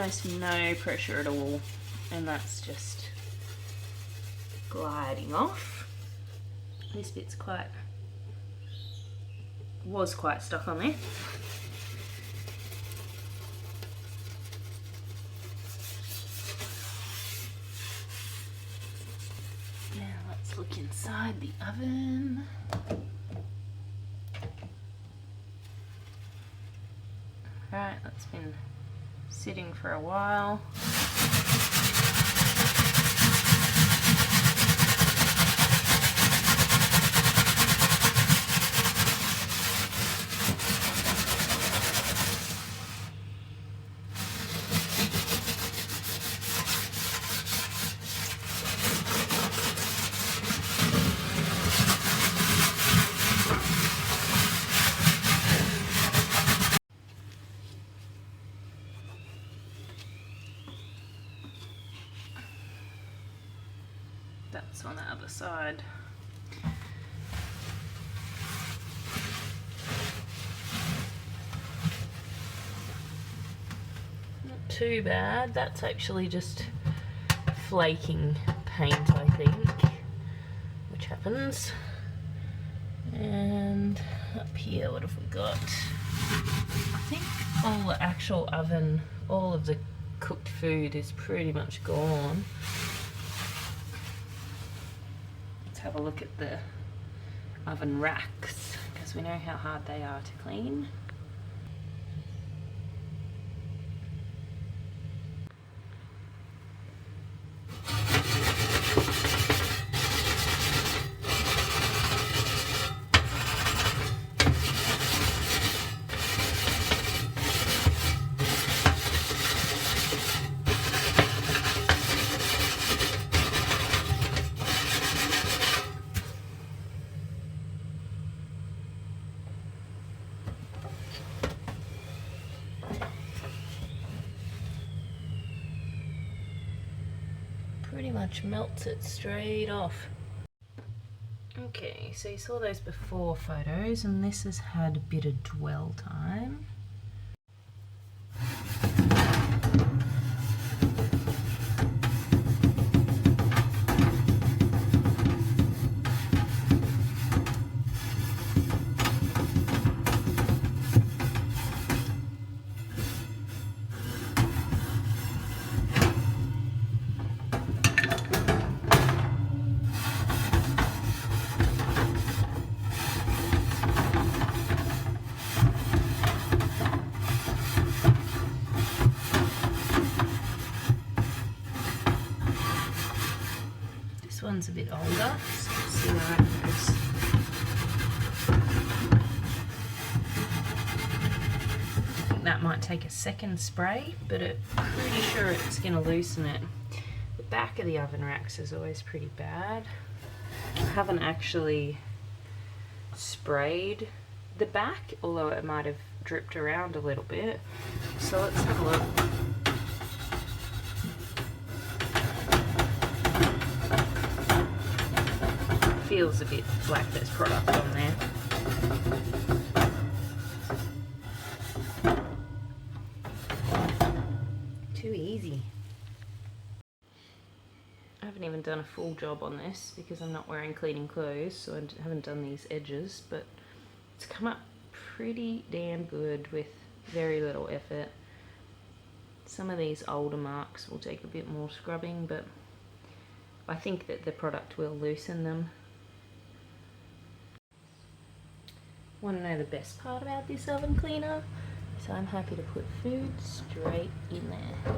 almost no pressure at all, and that's just gliding off. This bit's was quite stuck on there. Now let's look inside the oven. Right, that's been sitting for a while. That's on the other side. Not too bad. That's actually just flaking paint, I think, which happens. And up here, what have we got? I think all the actual oven, all of the cooked food is pretty much gone. Have a look at the oven racks because we know how hard they are to clean. Pretty much melts it straight off. Okay, so you saw those before photos, and this has had a bit of dwell time. This one's a bit older, so let's see where it goes. I think that might take a second spray, but I'm pretty sure it's going to loosen it. The back of the oven racks is always pretty bad. I haven't actually sprayed the back, although it might have dripped around a little bit. So let's have a look. Feels a bit like there's product on there. Too easy. I haven't even done a full job on this because I'm not wearing cleaning clothes, so I haven't done these edges, but it's come up pretty damn good with very little effort. Some of these older marks will take a bit more scrubbing, but I think that the product will loosen them. Want to know the best part about this oven cleaner? So I'm happy to put food straight in there.